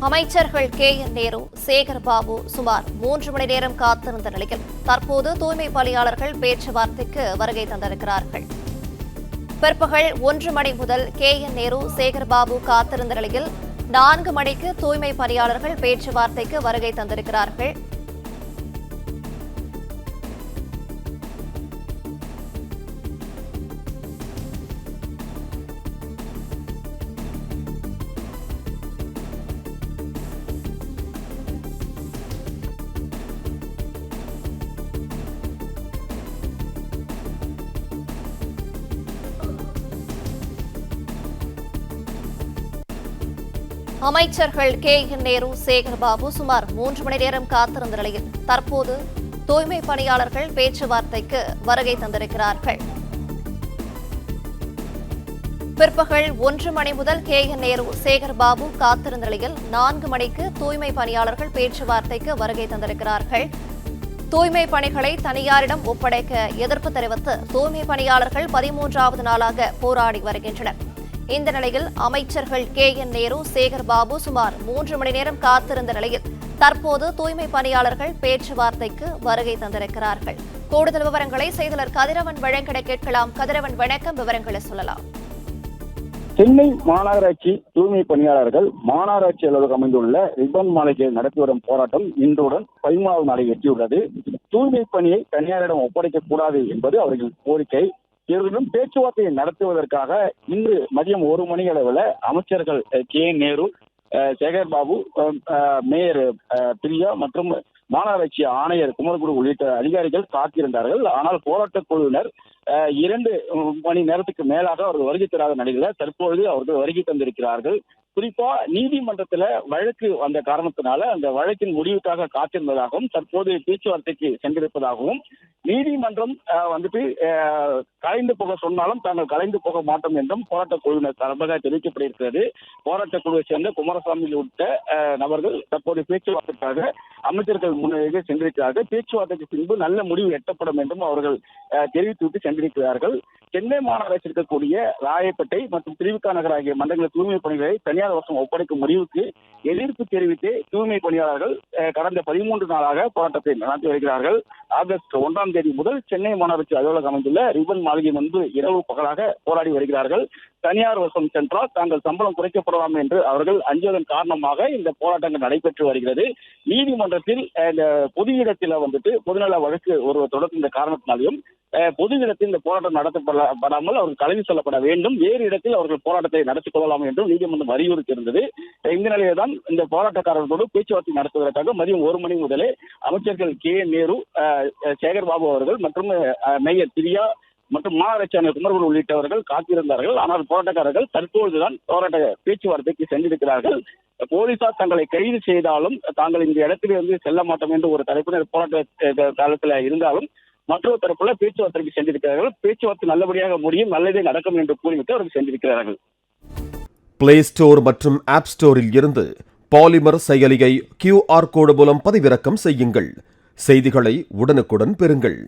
அமைச்சர்கள் KN.நேரு, சேகர் பாபு சுமார் 3 மணி நேரம் காத்திருந்த நிலையில் தற்போது தூய்மை பணியாளர்கள் பேச்சுவார்த்தைக்கு வருகை தந்திருக்கிறார்கள். பிற்பகல் 1 மணி முதல் KN.நேரு, சேகர் பாபு காத்திருந்த நிலையில் 4 மணிக்கு தூய்மை பணியாளர்கள் பேச்சுவார்த்தைக்கு வருகை தந்திருக்கிறார்கள். அமைச்சர்கள் KN.நேரு, சேகர் பாபு சுமார் 3 மணி நேரம் காத்திருந்த நிலையில் தற்போது தூய்மை பணியாளர்கள் பேச்சுவார்த்தைக்கு வருகை தந்திருக்கிறார்கள். பிற்பகல் 1 மணி முதல் KN.நேரு, சேகர் பாபு காத்திருந்த நிலையில் 4 மணிக்கு தூய்மை பணியாளர்கள் பேச்சுவார்த்தைக்கு வருகை தந்திருக்கிறார்கள். தூய்மை பணிகளை தனியாரிடம் ஒப்படைக்க எதிர்ப்பு தெரிவித்து தூய்மை பணியாளர்கள் 13வது நாளாக போராடி வருகின்றனர். இந்த நிலையில் அமைச்சர்கள் KN.நேரு, சேகர் பாபு சுமார் 3 மணி நேரம் காத்திருந்த நிலையில் தற்போது தூய்மை பணியாளர்கள் பேச்சுவார்த்தைக்கு வருகை தந்திருக்கிறார்கள். கூடுதல் விவரங்களை செய்தியாளர் கதிரவன் வழங்கிட கேட்கலாம். கதிரவன், வணக்கம். விவரங்களை சொல்லலாம். சென்னை மாநகராட்சி தூய்மை பணியாளர்கள் மாநகராட்சி அலுவலகம் அமைந்துள்ள ரிப்பன் மாளிகையில் நடத்தி வரும் போராட்டம் இன்றுடன் 13வது நாளை எட்டியுள்ளது. தூய்மை பணியை தனியாரிடம் ஒப்படைக்கக் கூடாது என்பது அவர்கள் கோரிக்கை. இவர்களும் பேச்சுவார்த்தையை நடத்துவதற்காக இன்று மதியம் 1 மணி அளவில் அமைச்சர்கள் KN.நேரு, சேகர் பாபு, மேயர் பிரியா மற்றும் மாநகராட்சி ஆணையர் குமரகுரு உள்ளிட்ட அதிகாரிகள் காத்திருந்தார்கள். ஆனால் போராட்டக் குழுவினர் 2 மணி நேரத்துக்கு மேலாக அவர்கள் வருகை தராத நிலையில் தற்பொழுது அவர்கள் வருகை தந்திருக்கிறார்கள். குறிப்பா நீதிமன்றத்துல வழக்கு வந்த காரணத்தினால அந்த வழக்கின் முடிவுக்காக காத்திருந்ததாகவும் தற்போது பேச்சுவார்த்தைக்கு சென்றிருப்பதாகவும் நீதிமன்றம் கலைந்து போக சொன்னாலும் தாங்கள் கலைந்து போக மாட்டோம் என்றும் போராட்டக் குழுவினர் சார்பாக தெரிவிக்கப்பட்டிருக்கிறது. போராட்டக் குழுவை சேர்ந்த குமாரசாமி உள்ளிட்ட நபர்கள் தற்போது பேச்சுவார்த்தைக்காக அமைச்சர்கள் முன்னிலையாக சென்றிருக்கிறார்கள். பேச்சுவார்த்தைக்கு பின்பு நல்ல முடிவு எட்டப்படும் என்றும் அவர்கள் தெரிவித்துவிட்டு சென்றிருக்கிறார்கள். சென்னை மாநகராட்சி இருக்கக்கூடிய ராயப்பேட்டை மற்றும் திருவிக நகர் ஆகிய மண்டல தூய்மை பணிகளை தனியார் வசம் ஒப்படைக்கும் முடிவுக்கு எதிர்ப்பு தெரிவித்து தூய்மை பணியாளர்கள் கடந்த 13 நாளாக போராட்டத்தை நடத்தி வருகிறார்கள். ஆகஸ்ட் 1ஆம் தேதி முதல் சென்னை மாநகராட்சி அலுவலகம் அமைந்துள்ள ரிப்பன் மாளிகை முன்பு இரவு பகலாக போராடி வருகிறார்கள். தனியார் வசம் சென்றால் தாங்கள் சம்பளம் குறைக்கப்படலாம் என்று அவர்கள் அஞ்சுவதன் காரணமாக இந்த போராட்டங்கள் நடைபெற்று வருகிறது. நீதிமன்றத்தில் இந்த பொது இடத்தில் பொதுநல வழக்கு ஒருவர் தொடர்ந்த காரணத்தினாலையும் பொது இடத்தில் இந்த போராட்டம் நடத்தப்படாமல் அவர்கள் கலைந்து செல்லப்பட வேண்டும், வேறு இடத்தில் அவர்கள் போராட்டத்தை நடத்திக் கொள்ளலாம் என்றும் நீதிமன்றம் அறிவுறுத்தி இருந்தது. இந்த நிலையில்தான் இந்த போராட்டக்காரர்களோடு பேச்சுவார்த்தை நடத்துவதற்காக மதியம் 1 மணி முதலே அமைச்சர்கள் KN.நேரு, சேகர் பாபு அவர்கள் மற்றும் மேயர் பிரியா மற்றும் மாநகராட்சி ஆணையர் குமரகுரு உள்ளிட்டவர்கள் காத்திருந்தார்கள். ஆனால் போராட்டக்காரர்கள் தற்போதுதான் போராட்ட பேச்சுவார்த்தைக்கு சென்றிருக்கிறார்கள். போலீசார் தங்களை கைது செய்தாலும் தாங்கள் இந்த இடத்திலிருந்து செல்ல மாட்டோம் என்று ஒரு தரப்பினர் போராட்ட காலத்தில் இருந்தாலும் மற்றொரு தரப்புல பேச்சுவார்த்தைக்கு சென்றிருக்கிறார்கள். பேச்சுவார்த்தை நல்லபடியாக முடியும், நல்லதே நடக்கும் என்று கூறிவிட்டு அவர்கள் சென்றிருக்கிறார்கள். பிளே ஸ்டோர் மற்றும் ஆப் ஸ்டோரில் இருந்து பாலிமர் செயலியை QR கோடு மூலம் பதிவிறக்கம் செய்யுங்கள். செய்திகளை உடனுக்குடன் பெறுங்கள்.